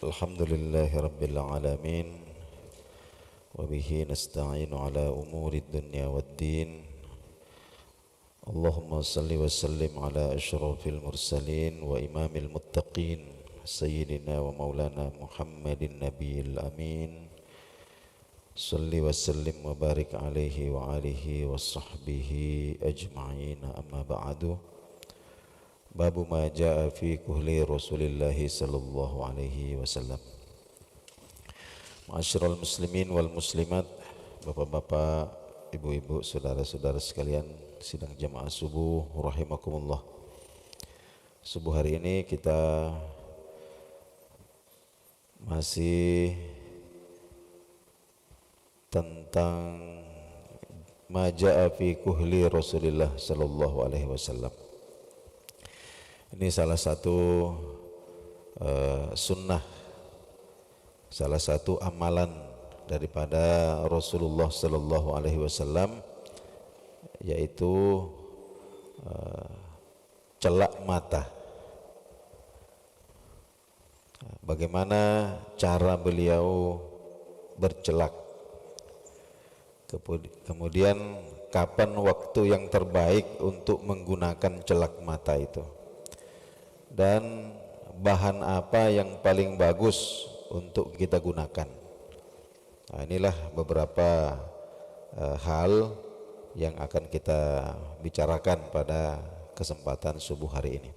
Alhamdulillahi Rabbil Alamin. Wabihi nasta'inu ala umuri dunya waddin. Allahumma salli wa sallim ala ashrafil mursalin wa imamil muttaqin Sayyidina wa maulana Muhammadin nabiyil amin. Salli wa sallim wa barik alaihi wa alihi wa sahbihi ajma'in. Amma ba'du. Babu ma ja'a fi kuhli Rasulillahi sallallahu alaihi wasallam. Ma'asyiral muslimin wal muslimat, bapak-bapak, ibu-ibu, saudara-saudara sekalian sidang jamaah subuh rahimakumullah. Subuh hari ini kita masih tentang ma ja'a fi kuhli Rasulillah sallallahu alaihi wasallam. Ini salah satu sunnah, salah satu amalan daripada Rasulullah sallallahu alaihi wasallam, yaitu celak mata. Bagaimana cara beliau bercelak, kemudian kapan waktu yang terbaik untuk menggunakan celak mata itu, dan bahan apa yang paling bagus untuk kita gunakan. Nah, inilah beberapa hal yang akan kita bicarakan pada kesempatan subuh hari ini.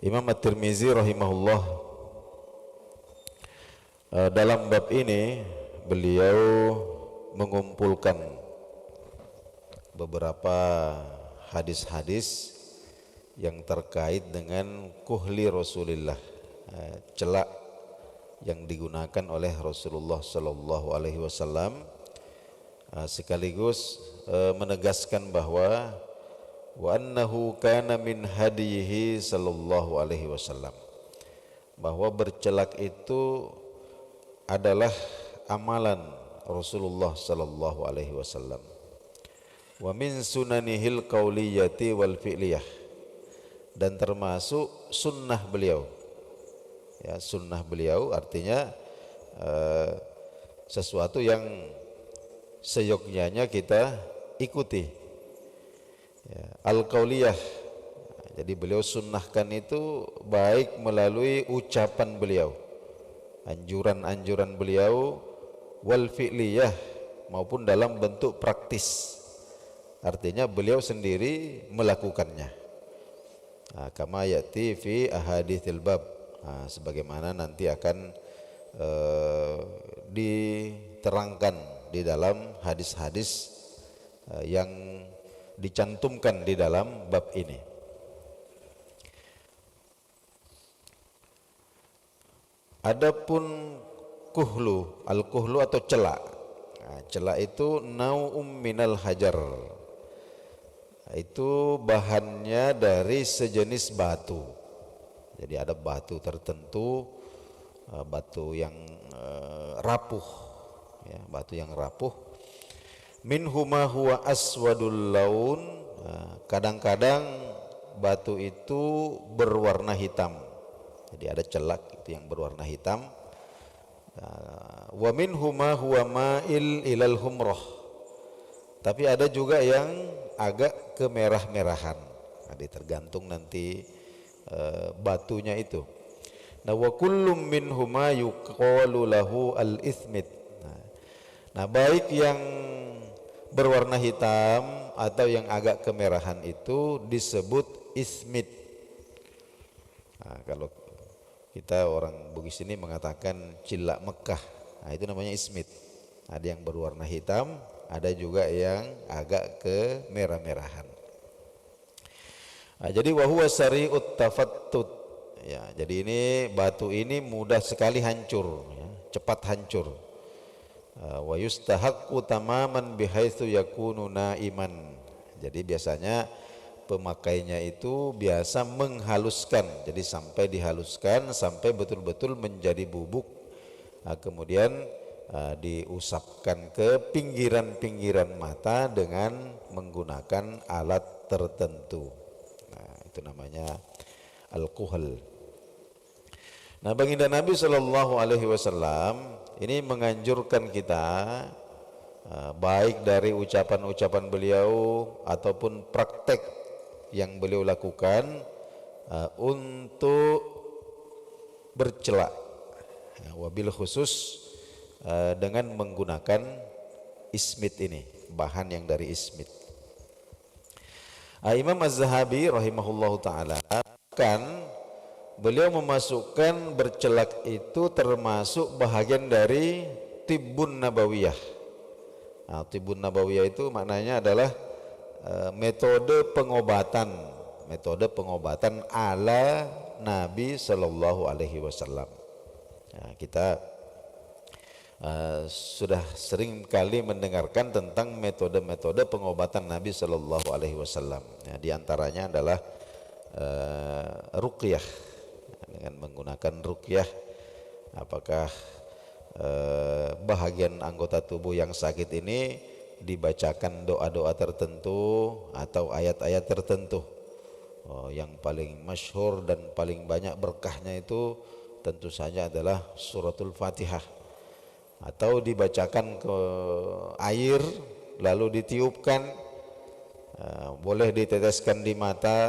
Imam At-Tirmizi rahimahullah dalam bab ini beliau mengumpulkan beberapa hadis-hadis yang terkait dengan kuhli Rasulullah, celak yang digunakan oleh Rasulullah sallallahu alaihi wasallam, sekaligus menegaskan bahwa wa annahu kana min hadihi sallallahu alaihi wasallam, bahwa bercelak itu adalah amalan Rasulullah sallallahu alaihi wasallam. Wa min sunanihil qauliyati wal fi'liyah, dan termasuk sunnah beliau. Ya, sunnah beliau artinya sesuatu yang seyogyanya kita ikuti. Ya, al-qauliyah, jadi beliau sunnahkan itu baik melalui ucapan beliau, anjuran-anjuran beliau, wal fi'liyah, maupun dalam bentuk praktis, artinya beliau sendiri melakukannya. Kama ya'ti fi ahaditsil bab, sebagaimana nanti akan diterangkan di dalam hadis-hadis yang dicantumkan di dalam bab ini. Adapun kuhlu, al-kuhlu atau celak. Celak itu nau'um minal hajar, itu bahannya dari sejenis batu. Jadi ada batu tertentu, batu yang rapuh, ya, batu yang rapuh. Minhuma huwa aswadul laun, kadang-kadang batu itu berwarna hitam. Jadi ada celak itu yang berwarna hitam. Wa minhuma huwa ma'il ilal humrah, tapi ada juga yang agak kemerah-merahan. Tergantung nanti batunya itu. Nah, wa kullum minhuma yuqalu lahu al-ithmit. Nah, baik yang berwarna hitam atau yang agak kemerahan itu disebut ismit. Nah, kalau kita orang Bugis ini mengatakan cilak Mekah, nah itu namanya ismit. Ada yang berwarna hitam, ada juga yang agak kemerah-merahan. Jadi wahuwa sari'ut tafattut, ya, jadi ini batu ini mudah sekali hancur, ya, cepat hancur. Wa yustahaqqu tamaman bihaitsu yakunu naiman. Jadi biasanya pemakainya itu biasa menghaluskan, jadi sampai dihaluskan sampai betul-betul menjadi bubuk. Kemudian diusapkan ke pinggiran-pinggiran mata dengan menggunakan alat tertentu. Itu namanya al-kuhl. Nah, baginda Nabi Shallallahu Alaihi Wasallam ini menganjurkan kita, baik dari ucapan-ucapan beliau ataupun praktek yang beliau lakukan, untuk bercela, wabil khusus dengan menggunakan ismit ini, bahan yang dari ismit. Imam Az-Zahabi rahimahullahu taala kan beliau memasukkan bercelak itu termasuk bahagian dari tibbun nabawiyah. Tibbun nabawiyah itu maknanya adalah metode pengobatan ala Nabi Sallallahu Alaihi Wasallam. Kita sudah sering kali mendengarkan tentang metode-metode pengobatan Nabi Sallallahu Alaihi Wasallam. Di antaranya adalah ruqyah, dengan menggunakan ruqyah. Apakah bahagian anggota tubuh yang sakit ini dibacakan doa-doa tertentu atau ayat-ayat tertentu. Yang paling masyhur dan paling banyak berkahnya itu tentu saja adalah suratul Fatihah, atau dibacakan ke air lalu ditiupkan, boleh diteteskan di mata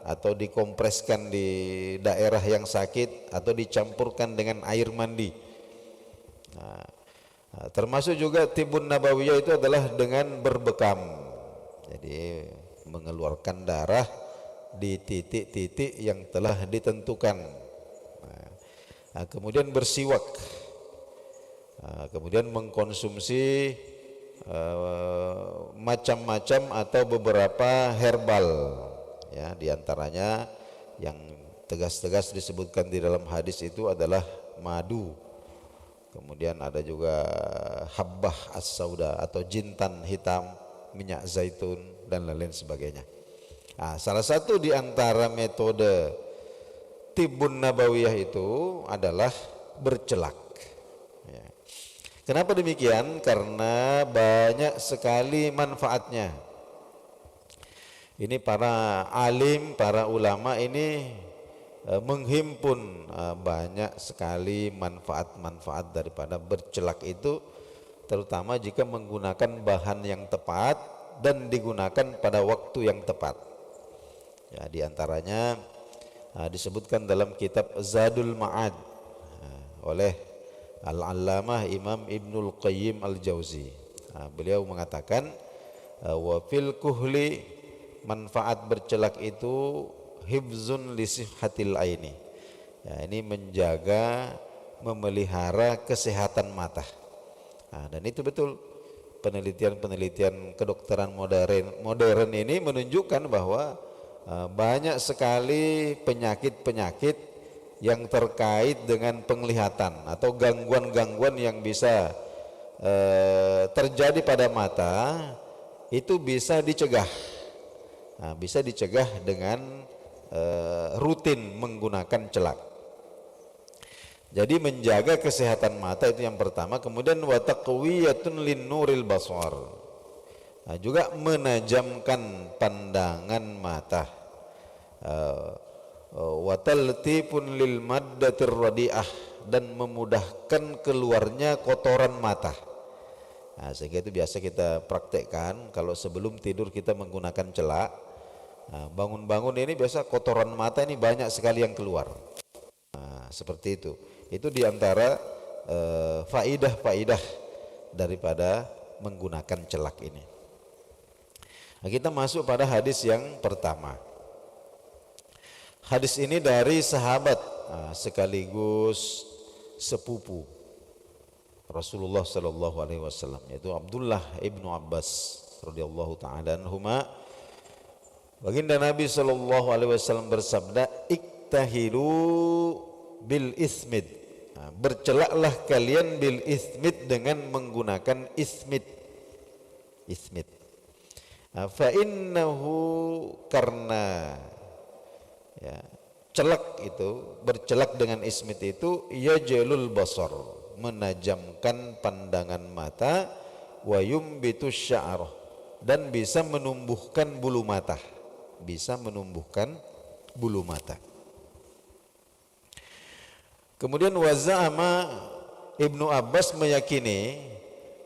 atau dikompreskan di daerah yang sakit atau dicampurkan dengan air mandi. Termasuk juga tibbun nabawiyah itu adalah dengan berbekam, jadi mengeluarkan darah di titik-titik yang telah ditentukan. Kemudian bersiwak, kemudian mengkonsumsi macam-macam atau beberapa herbal, ya, diantaranya yang tegas-tegas disebutkan di dalam hadis itu adalah madu. Kemudian ada juga habbah as-sauda atau jintan hitam, minyak zaitun dan lain-lain sebagainya. Salah satu di antara metode tibbun nabawiyah itu adalah bercelak. Kenapa demikian? Karena banyak sekali manfaatnya. Ini para alim, para ulama ini menghimpun banyak sekali manfaat-manfaat daripada bercelak itu, terutama jika menggunakan bahan yang tepat dan digunakan pada waktu yang tepat. Ya, di antaranya disebutkan dalam kitab Zadul Ma'ad oleh Al-Allamah Imam Ibnul Qayyim Al-Jauzi. Beliau mengatakan wa fil kuhli, manfaat bercelak itu hifzun li sihhatil aini. Ini menjaga, memelihara kesehatan mata. Dan itu betul. Penelitian-penelitian kedokteran modern ini menunjukkan bahwa banyak sekali penyakit-penyakit yang terkait dengan penglihatan atau gangguan-gangguan yang bisa terjadi pada mata itu bisa dicegah. Bisa dicegah dengan rutin menggunakan celak. Jadi menjaga kesehatan mata itu yang pertama. Kemudian wa taqwiyatun linnuril basar, juga menajamkan pandangan mata. Wa taltifun lil maddatir radiah, dan memudahkan keluarnya kotoran mata. Sehingga itu biasa kita praktekkan kalau sebelum tidur kita menggunakan celak. Bangun-bangun ini biasa kotoran mata ini banyak sekali yang keluar. Seperti itu. Itu diantara faidah-faidah daripada menggunakan celak ini. Kita masuk pada hadis yang pertama. Hadis ini dari sahabat sekaligus sepupu Rasulullah sallallahu alaihi wasallam, yaitu Abdullah ibnu Abbas radhiyallahu taala anhuma. Baginda Nabi sallallahu alaihi wasallam bersabda, iktahilu bil ismid, bercelaklah kalian bil ismid, dengan menggunakan ismid. Fa innahu, karena celak itu, bercelak dengan ismid itu yajlul basar, menajamkan pandangan mata, wa yumbitus sya'rah, dan bisa menumbuhkan bulu mata. Kemudian waza'ama Ibnu Abbas meyakini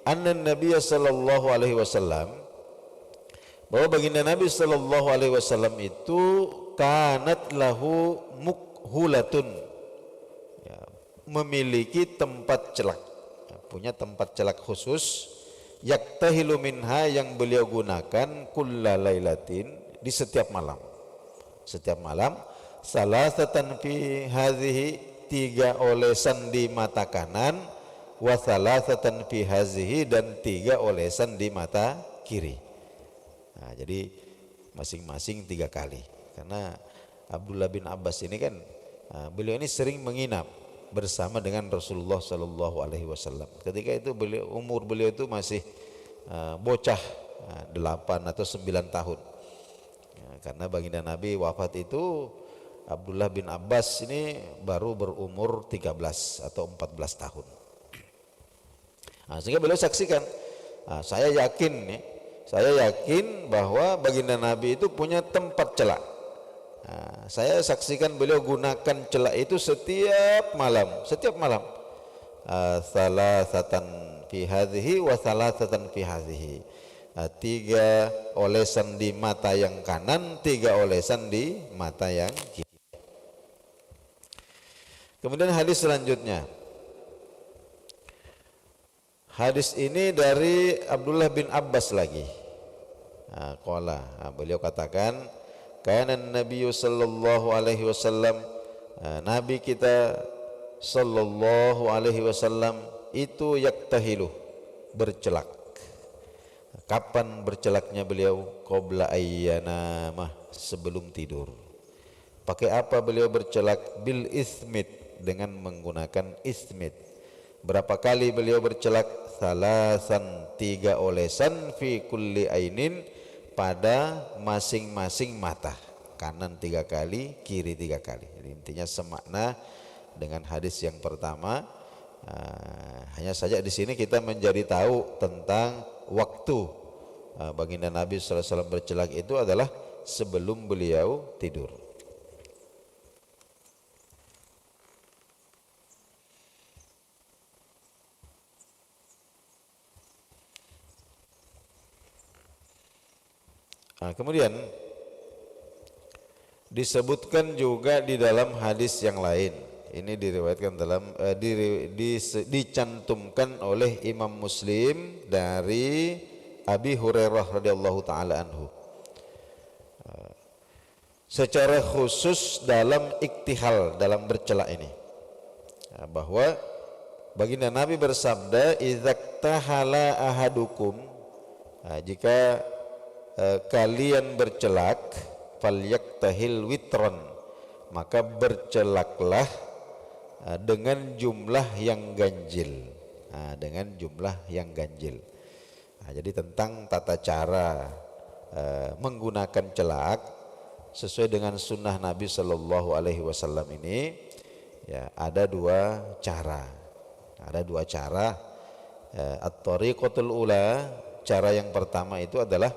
anna Nabi sallallahu alaihi wasallam, bahwa baginda Nabi sallallahu alaihi wasallam itu kanat lahu mukhulatun, ya, memiliki tempat celak, ya, punya tempat celak khusus, yaktahilu minha, yang beliau gunakan kullalailatin, di setiap malam. Setiap malam, salasatan fi hadhihi, 3 olesan di mata kanan, wa salasatan fi hadhihi, dan 3 olesan di mata kiri. Nah, jadi masing-masing 3 kali. Karena Abdullah bin Abbas ini kan, beliau ini sering menginap bersama dengan Rasulullah Sallallahu Alaihi Wasallam. Ketika itu umur beliau itu masih bocah, 8 atau 9 tahun. Ya, karena baginda Nabi wafat itu Abdullah bin Abbas ini baru berumur 13 atau 14 tahun. Nah, sehingga beliau saksikan, saya yakin bahwa baginda Nabi itu punya tempat celak. Saya saksikan beliau gunakan celak itu setiap malam. Salasatan fi hadhihi wa salasatan fi hadhihi. 3 olesan di mata yang kanan, 3 olesan di mata yang kiri. Kemudian hadis selanjutnya. Hadis ini dari Abdullah bin Abbas lagi. Beliau katakan, kana Nabi sallallahu alaihi wasallam, Nabi kita sallallahu alaihi wasallam itu yaktahilu, bercelak. Kapan bercelaknya beliau? Qabla ayyanamah, sebelum tidur. Pakai apa beliau bercelak? Bil ismit, dengan menggunakan ismit. Berapa kali beliau bercelak? Salasan, 3 olesan, fi kulli ainin, pada masing-masing mata. Kanan 3 kali, kiri 3 kali. Jadi intinya semakna dengan hadis yang pertama. Hanya saja di sini kita menjadi tahu tentang waktu baginda Nabi sallallahu alaihi wasallam bercelak itu adalah sebelum beliau tidur. Kemudian disebutkan juga di dalam hadis yang lain. Ini diriwayatkan dalam dicantumkan oleh Imam Muslim dari Abi Hurairah radhiyallahu taala anhu. Secara khusus dalam iktihal, dalam bercelak ini, bahwa baginda Nabi bersabda, "Idzaktahala ahadukum", jika kalian bercelak, falyaktahil witron, maka bercelaklah dengan jumlah yang ganjil. Dengan jumlah yang ganjil. Jadi tentang tata cara menggunakan celak sesuai dengan sunnah Nabi Sallallahu Alaihi Wasallam ini, ya, ada 2 cara. Ada 2 cara. At-tariqatul ula, cara yang pertama itu adalah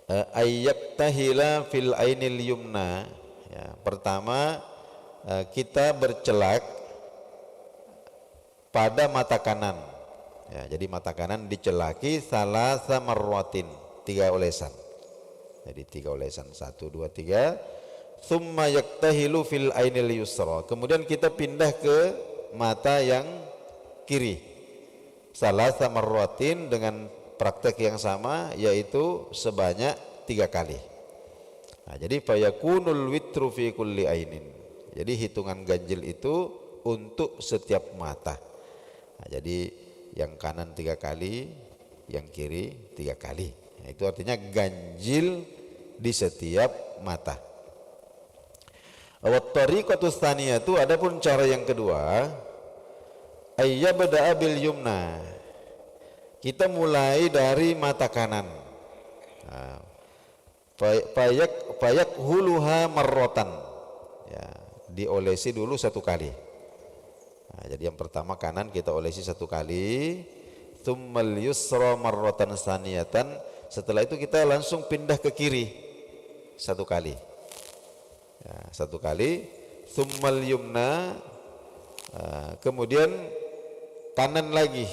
ayyaktahila fil ainil yumna, ya, pertama kita bercelak pada mata kanan, ya, jadi mata kanan dicelaki salasa marwatin, 3 olesan. Jadi 3 olesan, 1, 2, 3. Tsumma yaktahilu fil ainil yusra, kemudian kita pindah ke mata yang kiri, salasa marwatin, dengan praktek yang sama, yaitu sebanyak 3 kali. Jadi fayakunul witru fi kulli ainin. Jadi hitungan ganjil itu untuk setiap mata. Jadi yang kanan 3 kali, yang kiri 3 kali. Itu artinya ganjil di setiap mata. Wa tariqatus tsaniyatu, adapun cara yang kedua, ayyabda'a bil yumna, kita mulai dari mata kanan. Payak huluha marrotan, ya, diolesi dulu 1 kali. Jadi yang pertama kanan kita olesi 1 kali, tsummal yusra marrotan saniyatan, setelah itu kita langsung pindah ke kiri 1 kali. Ya, 1 kali, thummal yumna, kemudian kanan lagi,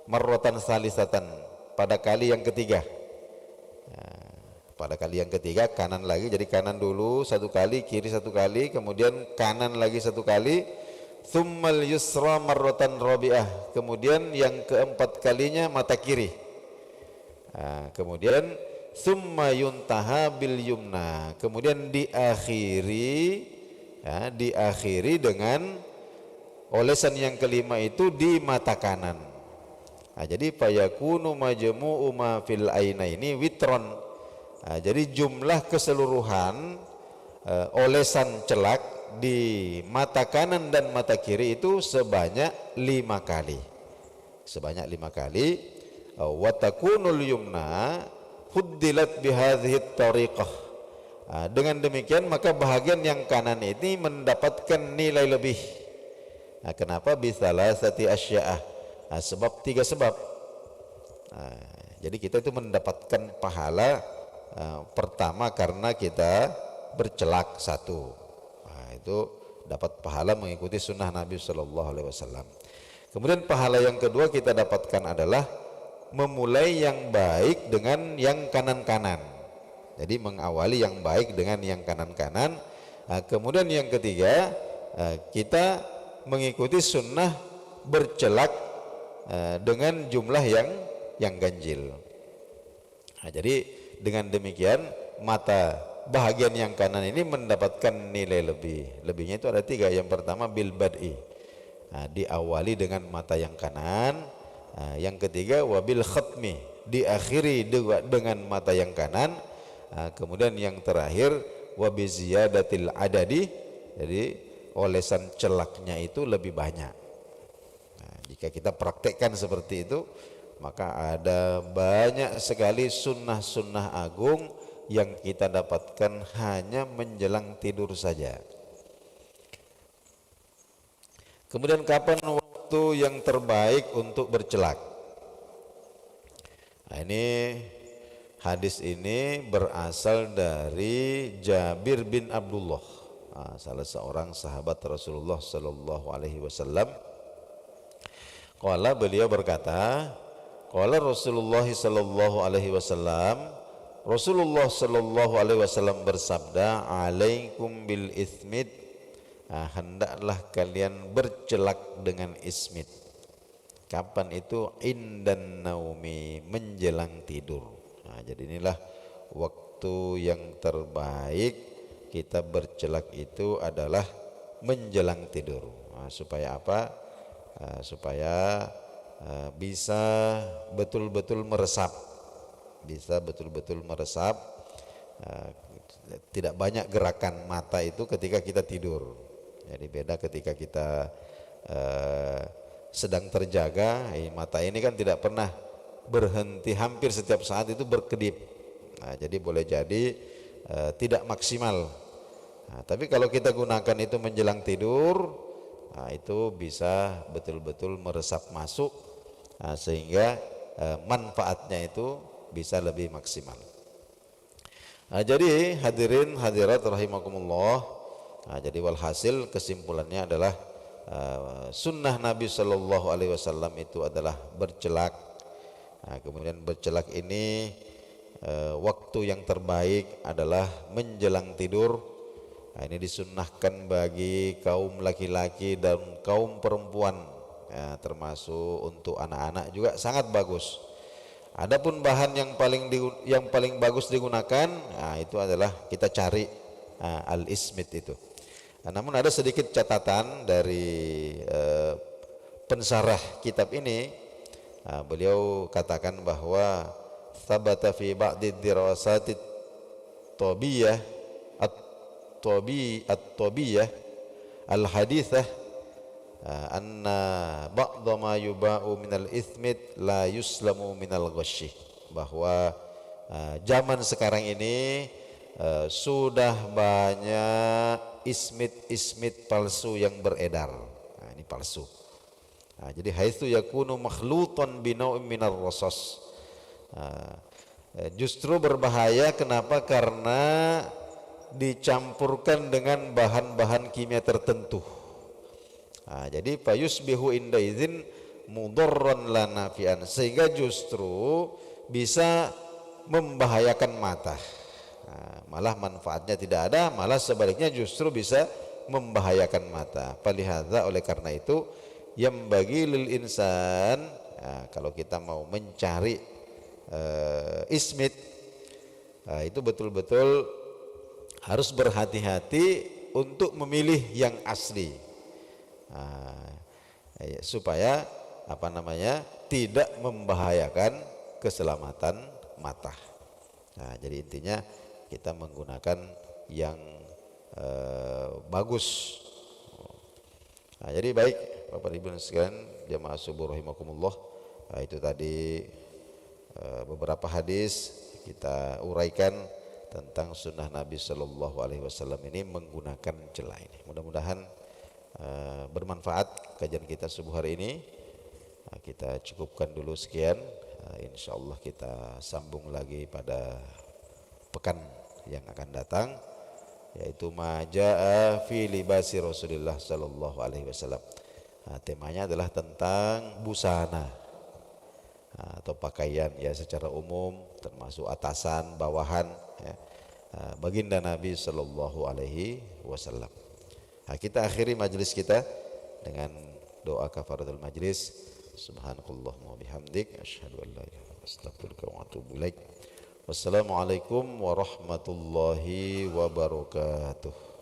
marratan salisatan, pada kali yang ketiga. Pada kali yang ketiga kanan lagi, jadi kanan dulu satu kali, kiri satu kali, kemudian kanan lagi satu kali, thummal yusra marratan rabi'ah, kemudian yang keempat kalinya mata kiri. Kemudian thumma yuntaha bil yumna, kemudian diakhiri dengan olesan yang kelima itu di mata kanan. Jadi fayakunu majmu'u ma fil ainaini witron. Jadi jumlah keseluruhan olesan celak di mata kanan dan mata kiri itu sebanyak 5 kali. Sebanyak 5 kali. Wa takunul yumna huddilat bihadhihi tariqah. Dengan demikian maka bahagian yang kanan ini mendapatkan nilai lebih. Kenapa? Bisalasati asya'ah. Sebab 3 sebab. Jadi kita itu mendapatkan pahala pertama karena kita bercelak 1. Itu dapat pahala mengikuti sunnah Nabi Sallallahu Alaihi Wasallam. Kemudian pahala yang kedua kita dapatkan adalah memulai yang baik dengan yang kanan-kanan. Jadi mengawali yang baik dengan yang kanan-kanan. Kemudian yang ketiga kita mengikuti sunnah bercelak dengan jumlah yang ganjil. Jadi dengan demikian mata bahagian yang kanan ini mendapatkan nilai lebih. Lebihnya itu ada 3. Yang pertama bil bad'i, diawali dengan mata yang kanan. Yang ketiga wabil khatmi, diakhiri dengan mata yang kanan. Kemudian yang terakhir wabiziyadatil adadi, jadi olesan celaknya itu lebih banyak. Jika kita praktekkan seperti itu, maka ada banyak sekali sunnah-sunnah agung yang kita dapatkan hanya menjelang tidur saja. Kemudian kapan waktu yang terbaik untuk bercelak? Ini hadis ini berasal dari Jabir bin Abdullah, salah seorang sahabat Rasulullah Sallallahu Alaihi Wasallam. Qala, beliau berkata, qala Rasulullah Sallallahu Alaihi Wasallam, Rasulullah Sallallahu Alaihi Wasallam bersabda, alaikum bil ismid, hendaklah kalian bercelak dengan ismid. Kapan itu? Indan naumi, menjelang tidur. Jadi inilah waktu yang terbaik kita bercelak itu adalah menjelang tidur. Supaya apa? Supaya bisa betul-betul meresap, tidak banyak gerakan mata itu ketika kita tidur. Jadi beda ketika kita sedang terjaga, mata ini kan tidak pernah berhenti, hampir setiap saat itu berkedip. Jadi boleh jadi tidak maksimal. Tapi kalau kita gunakan itu menjelang tidur, itu bisa betul-betul meresap masuk, sehingga manfaatnya itu bisa lebih maksimal. Jadi hadirin hadirat rahimakumullah, jadi walhasil kesimpulannya adalah sunnah Nabi Sallallahu Alaihi Wasallam itu adalah bercelak. Kemudian bercelak ini waktu yang terbaik adalah menjelang tidur. Ini disunnahkan bagi kaum laki-laki dan kaum perempuan, termasuk untuk anak-anak juga sangat bagus. Adapun bahan yang paling bagus digunakan, itu adalah kita cari al-ismid itu. Namun ada sedikit catatan dari pensarah kitab ini. Beliau katakan bahwa sabata fi ba'di dirasati tabiyah at-tabiyah al-hadithah anna ba'dha ma yuba'u minal ismid la yuslamu minal ghashi, bahwa zaman sekarang ini sudah banyak ismid palsu yang beredar. Ini palsu. Jadi haitsu yakunu makhlutan binau'in minar rasas. Justru berbahaya, kenapa? Karena dicampurkan dengan bahan-bahan kimia tertentu. Jadi fayusbihu inda idzin mudorron la nafi'an, sehingga justru bisa membahayakan mata. Malah manfaatnya tidak ada, malah sebaliknya justru bisa membahayakan mata. Falihadza, oleh karena itu, yang bagi lil insan, kalau kita mau mencari ismit, itu betul-betul harus berhati-hati untuk memilih yang asli, supaya tidak membahayakan keselamatan mata. Jadi intinya kita menggunakan yang bagus. Jadi baik Bapak Ibu sekalian, jamaah subuh rahimakumullah, itu tadi beberapa hadis kita uraikan tentang sunnah Nabi Shallallahu Alaihi Wasallam ini menggunakan celah ini. Mudah-mudahan bermanfaat kajian kita subuh hari ini. Kita cukupkan dulu sekian. Insya Allah kita sambung lagi pada pekan yang akan datang, yaitu majaa fi libasi Rasulullah Sallallahu Alaihi Wasallam. Temanya adalah tentang busana atau pakaian ya secara umum, termasuk atasan, bawahan ya, baginda Nabi Sallallahu Alaihi Wasallam. Kita akhiri majelis kita dengan doa kafaratul majlis. Subhanakallahumma bihamdik asyhadu an la ilaha illa anta astaghfiruka wa atubu ilaik. Wassalamualaikum warahmatullahi wabarakatuh.